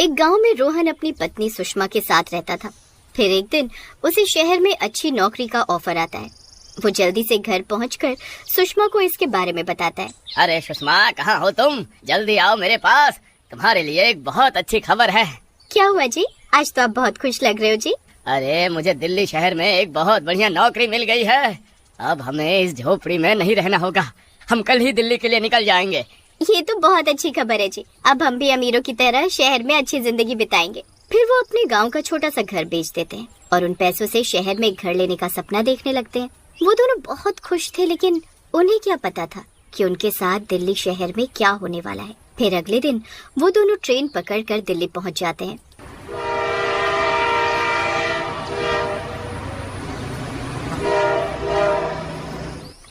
एक गांव में रोहन अपनी पत्नी सुषमा के साथ रहता था। फिर एक दिन उसे शहर में अच्छी नौकरी का ऑफर आता है। वो जल्दी से घर पहुंचकर सुषमा को इसके बारे में बताता है। अरे सुषमा, कहाँ हो तुम? जल्दी आओ मेरे पास, तुम्हारे लिए एक बहुत अच्छी खबर है। क्या हुआ जी? आज तो आप बहुत खुश लग रहे हो जी। अरे मुझे दिल्ली शहर में एक बहुत बढ़िया नौकरी मिल गई है। अब हमें इस झोपड़ी में नहीं रहना होगा। हम कल ही दिल्ली के लिए निकल जाएंगे। ये तो बहुत अच्छी खबर है जी। अब हम भी अमीरों की तरह शहर में अच्छी जिंदगी बिताएंगे। फिर वो अपने गांव का छोटा सा घर बेच देते हैं और उन पैसों से शहर में एक घर लेने का सपना देखने लगते हैं। वो दोनों बहुत खुश थे, लेकिन उन्हें क्या पता था कि उनके साथ दिल्ली शहर में क्या होने वाला है। फिर अगले दिन वो दोनों ट्रेन पकड़कर दिल्ली पहुंच जाते हैं।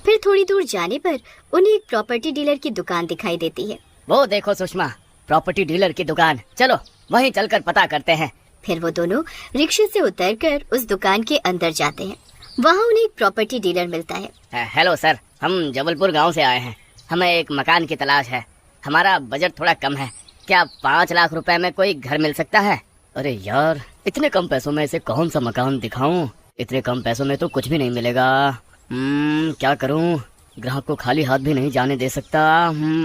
फिर थोड़ी दूर जाने पर उन्हें एक प्रॉपर्टी डीलर की दुकान दिखाई देती है। वो देखो सुषमा, प्रॉपर्टी डीलर की दुकान। चलो वहीं चलकर पता करते हैं। फिर वो दोनों रिक्शे से उतरकर उस दुकान के अंदर जाते हैं। वहाँ उन्हें एक प्रॉपर्टी डीलर मिलता है। हेलो सर, हम जबलपुर गांव से आए हैं। हमें एक मकान की तलाश है। हमारा बजट थोड़ा कम है। क्या 5 लाख रुपए में कोई घर मिल सकता है? अरे यार, इतने कम पैसों में इसे कौन सा मकान दिखाऊं? इतने कम पैसों में तो कुछ भी नहीं मिलेगा। क्या करूं? ग्राहक को खाली हाथ भी नहीं जाने दे सकता।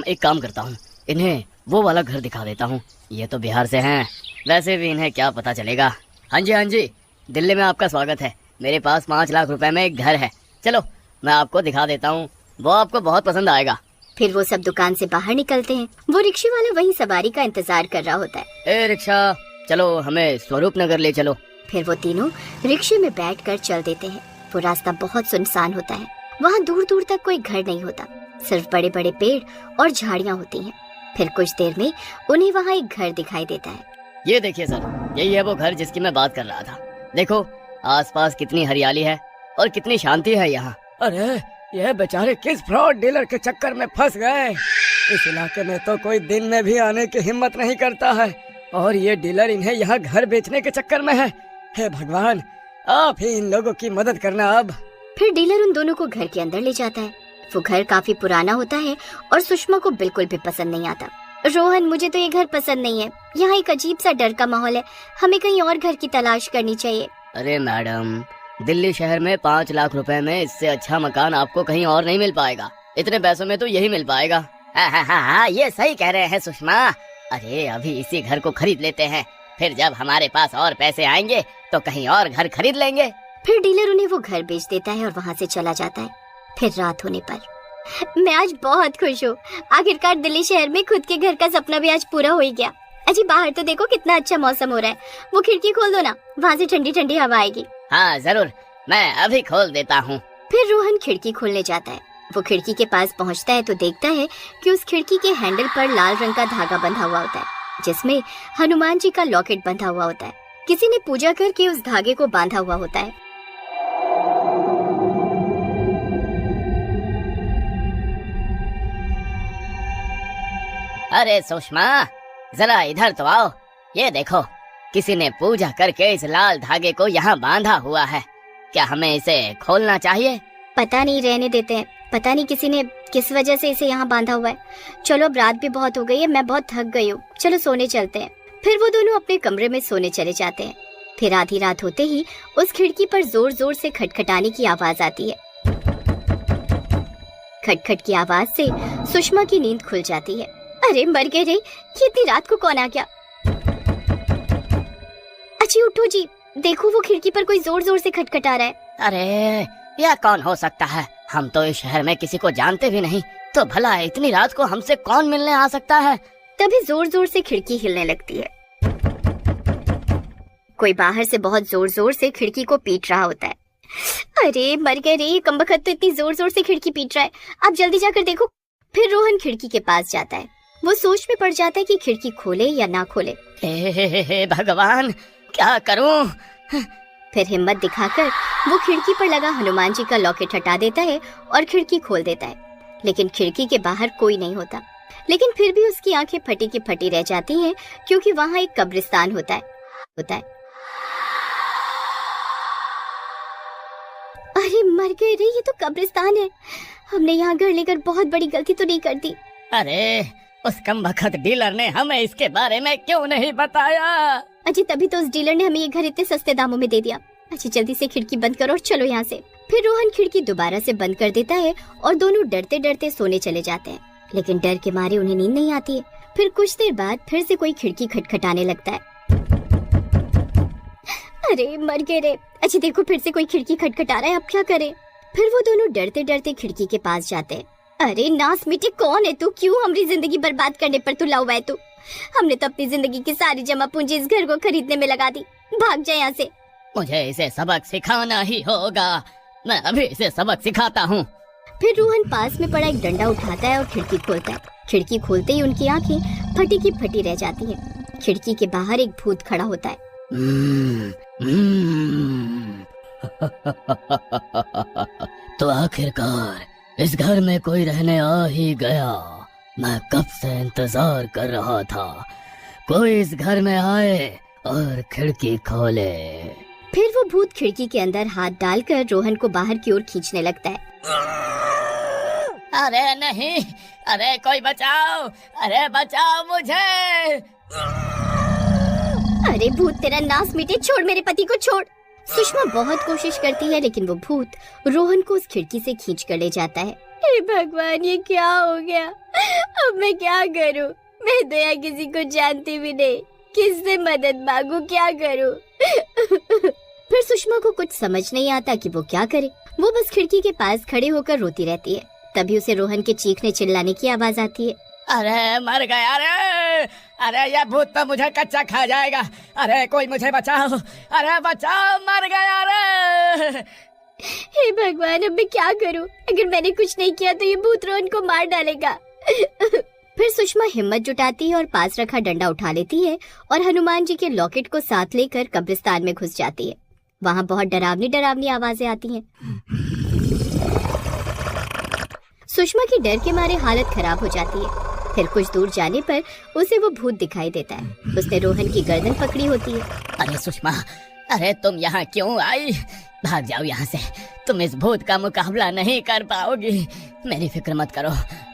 एक काम करता हूँ, इन्हें वो वाला घर दिखा देता हूँ। ये तो बिहार से हैं, वैसे भी इन्हें क्या पता चलेगा। हाँ जी, दिल्ली में आपका स्वागत है। मेरे पास 5 लाख रुपए में एक घर है। चलो मैं आपको दिखा देता हूँ, वो आपको बहुत पसंद आएगा। फिर वो सब दुकान से बाहर निकलते हैं। वो रिक्शे वाला वहीं सवारी का इंतजार कर रहा होता है। ए रिक्शा, चलो हमें स्वरूप नगर ले चलो। फिर वो तीनों रिक्शे में बैठकर चल देते हैं। वो रास्ता बहुत सुनसान होता है। वहाँ दूर दूर तक कोई घर नहीं होता, सिर्फ बड़े बड़े पेड़ और झाड़ियाँ होती हैं। फिर कुछ देर में उन्हें वहाँ एक घर दिखाई देता है। ये देखिए सर, यही है वो घर जिसकी मैं बात कर रहा था। देखो आसपास कितनी हरियाली है और कितनी शांति है यहाँ। अरे ये बेचारे किस फ्रॉड डीलर के चक्कर में फंस गए। इस इलाके में तो कोई दिन में भी आने की हिम्मत नहीं करता है, और ये डीलर इन्हें यहाँ घर बेचने के चक्कर में है। हे भगवान, आप ही इन लोगों की मदद करना अब। फिर डीलर उन दोनों को घर के अंदर ले जाता है। वो घर काफी पुराना होता है और सुषमा को बिल्कुल भी पसंद नहीं आता। रोहन, मुझे तो ये घर पसंद नहीं है। यहाँ एक अजीब सा डर का माहौल है। हमें कहीं और घर की तलाश करनी चाहिए। अरे मैडम, दिल्ली शहर में 5 लाख रुपए में इससे अच्छा मकान आपको कहीं और नहीं मिल पाएगा। इतने पैसों में तो यही मिल पाएगा। हाँ, ये सही कह रहे हैं सुषमा। अरे अभी इसी घर को खरीद लेते हैं, फिर जब हमारे पास और पैसे आएंगे तो कहीं और घर खरीद लेंगे। फिर डीलर उन्हें वो घर बेच देता है और वहाँ से चला जाता है। फिर रात होने पर मैं आज बहुत खुश हूँ। आखिरकार दिल्ली शहर में खुद के घर का सपना भी आज पूरा हो ही गया। अजी बाहर तो देखो कितना अच्छा मौसम हो रहा है। वो खिड़की खोल दो ना, वहाँ से ठंडी ठंडी हवा आएगी। हाँ जरूर, मैं अभी खोल देता हूँ। फिर रोहन खिड़की खोलने जाता है। वो खिड़की के पास पहुँचता है तो देखता है कि उस खिड़की के हैंडल पर लाल रंग का धागा बंधा हुआ होता है, जिसमें हनुमान जी का लॉकेट बंधा हुआ होता है। किसी ने पूजा करके उस धागे को बांधा हुआ होता है। अरे सुषमा, जरा इधर तो आओ। ये देखो, किसी ने पूजा करके इस लाल धागे को यहाँ बांधा हुआ है। क्या हमें इसे खोलना चाहिए? पता नहीं, रहने देते हैं। पता नहीं किसी ने किस वजह से इसे यहाँ बांधा हुआ है। चलो अब रात भी बहुत हो गई है, मैं बहुत थक गई हूँ। चलो सोने चलते हैं। फिर वो दोनों अपने कमरे में सोने चले जाते हैं। फिर आधी रात होते ही उस खिड़की पर जोर जोर से खटखटाने की आवाज आती है। खटखट की आवाज से सुषमा की नींद खुल जाती है। अरे मर गए रे, ये इतनी रात को कौन आ गया? अच्छी उठो जी, देखो वो खिड़की पर कोई जोर जोर से खटखटा रहा है। अरे यह कौन हो सकता है? हम तो इस शहर में किसी को जानते भी नहीं, तो भला इतनी रात को हमसे कौन मिलने आ सकता है? तभी जोर जोर से खिड़की हिलने लगती है। कोई बाहर से बहुत जोर जोर से खिड़की को पीट रहा होता है। अरे मर गए रे, कमबख्त तो इतनी जोर जोर से खिड़की पीट रहा है। आप जल्दी जाकर देखो। फिर रोहन खिड़की के पास जाता है। वो सोच में पड़ जाता है कि खिड़की खोले या ना खोले। हे भगवान, क्या करूं? फिर हिम्मत दिखाकर वो खिड़की पर लगा हनुमान जी का लॉकेट हटा देता है और खिड़की खोल देता है। लेकिन खिड़की के बाहर कोई नहीं होता। लेकिन फिर भी उसकी आंखें फटी की फटी रह जाती हैं, क्योंकि वहाँ एक कब्रिस्तान होता है। अरे मर गए रे, ये तो कब्रिस्तान है। हमने यहाँ घर लेकर बहुत बड़ी गलती तो नहीं कर दी? अरे उस कमबख्त डीलर ने हमें इसके बारे में क्यों नहीं बताया? अजी तभी तो उस डीलर ने हमें ये घर इतने सस्ते दामों में दे दिया। अजी जल्दी से खिड़की बंद करो और चलो यहाँ से। फिर रोहन खिड़की दोबारा से बंद कर देता है और दोनों डरते डरते सोने चले जाते हैं, लेकिन डर के मारे उन्हें नींद नहीं आती है। फिर कुछ देर बाद फिर से कोई खिड़की खटखटाने लगता है। अरे मर गए रे। अजी देखो फिर से कोई खिड़की खटखटा रहा है, अब क्या करें? फिर वो दोनों डरते डरते खिड़की के पास जाते हैं। अरे नास मिट्टी, कौन है तू? क्यों हमारी जिंदगी बर्बाद करने पर तुला हुआ है तू? हमने तो अपनी जिंदगी की सारी जमा पूंजी इस घर को खरीदने में लगा दी। भाग जाए यहाँ से। मुझे इसे सबक सिखाना ही होगा। मैं अभी इसे सबक सिखाता हूँ। फिर रोहन पास में पड़ा एक डंडा उठाता है और खिड़की खोलता है। खिड़की खोलते ही उनकी आंखें फटी की फटी रह जाती हैं। खिड़की के बाहर एक भूत खड़ा होता है। तो आखिरकार इस घर में कोई रहने आ ही गया। मैं कब से इंतजार कर रहा था, कोई इस घर में आए और खिड़की खोले। फिर वो भूत खिड़की के अंदर हाथ डालकर रोहन को बाहर की ओर खींचने लगता है। अरे नहीं, अरे कोई बचाओ, अरे बचाओ मुझे। अरे भूत तेरा नास मिटे, छोड़ मेरे पति को छोड़। सुषमा बहुत कोशिश करती है लेकिन वो भूत रोहन को उस खिड़की से खींच कर ले जाता है। हे भगवान, ये क्या हो गया? अब मैं क्या करूं? मैं तो यहाँ किसी को जानती भी नहीं, किससे मदद मांगू, क्या करूं? फिर सुषमा को कुछ समझ नहीं आता कि वो क्या करे। वो बस खिड़की के पास खड़े होकर रोती रहती है। तभी उसे रोहन के चीखने चिल्लाने की आवाज आती है। अरे मर गया रे, अरे ये भूत तो मुझे कच्चा खा जाएगा। अरे कोई मुझे बचाओ, अरे बचाओ, मर गया रे। हे भगवान, अब मैं क्या करूं? अगर मैंने कुछ नहीं किया तो ये भूत रोहन को मार डालेगा। फिर सुषमा हिम्मत जुटाती है और पास रखा डंडा उठा लेती है और हनुमान जी के लॉकेट को साथ लेकर कब्रिस्तान में घुस जाती है। वहाँ बहुत डरावनी डरावनी आवाजें आती हैं। सुषमा की डर के मारे हालत खराब हो जाती है। फिर कुछ दूर जाने पर उसे वो भूत दिखाई देता है। उसने रोहन की गर्दन पकड़ी होती है। अरे सुषमा, अरे तुम यहाँ क्यों आई? भाग जाओ यहाँ से, तुम इस भूत का मुकाबला नहीं कर पाओगी। मेरी फिक्र मत करो,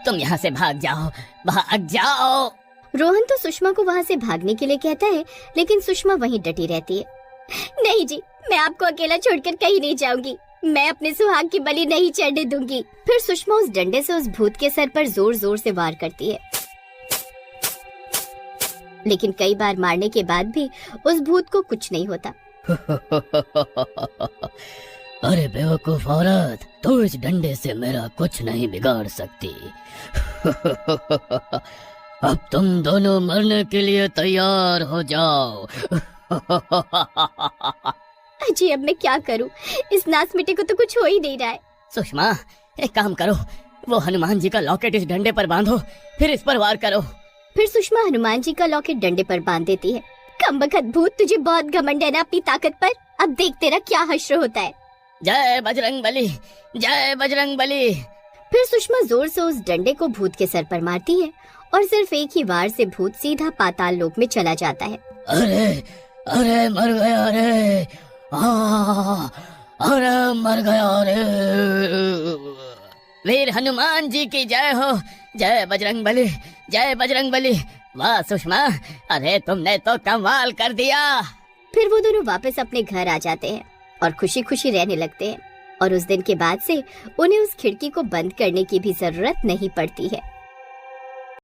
तुम यहाँ से भाग जाओ, भाग जाओ। रोहन तो सुषमा को वहाँ से भागने के लिए कहता है, लेकिन सुषमा वहीं डटी रहती है। नहीं जी, मैं आपको अकेला छोड़कर कहीं नहीं जाऊंगी। मैं अपने सुहाग की बलि नहीं चढ़ने दूंगी। फिर सुषमा उस डंडे से उस भूत के सर पर जोर जोर से वार करती है, लेकिन कई बार मारने के बाद भी उस भूत को कुछ नहीं होता। अरे बेवकूफ औरत, तू इस डंडे से मेरा कुछ नहीं बिगाड़ सकती। अब तुम दोनों मरने के लिए तैयार हो जाओ। जी अब मैं क्या करूं? इस नास मिट्टी को तो कुछ हो ही नहीं रहा है। सुषमा, एक काम करो, वो हनुमान जी का लॉकेट इस डंडे पर बांधो, फिर इस पर वार करो। फिर सुषमा हनुमान जी का लॉकेट डंडे पर बांध देती है। कमबख्त भूत, तुझे बहुत घमंड है ना अपनी ताकत पर। अब देख तेरा क्या हश्र होता है। जय बजरंग बली, जय बजरंग बली। फिर सुषमा जोर से उस डंडे को भूत के सर पर मारती है और सिर्फ एक ही वार से भूत सीधा पाताल लोक में चला जाता है। अरे अरे मर गया रे, अरे मर गया रे। वीर हनुमान जी की जय हो, जय बजरंग बली, जय बजरंग बली। वाह सुषमा, अरे तुमने तो कमाल कर दिया। फिर वो दोनों वापस अपने घर आ जाते हैं और खुशी खुशी रहने लगते हैं। और उस दिन के बाद से उन्हें उस खिड़की को बंद करने की भी जरूरत नहीं पड़ती है।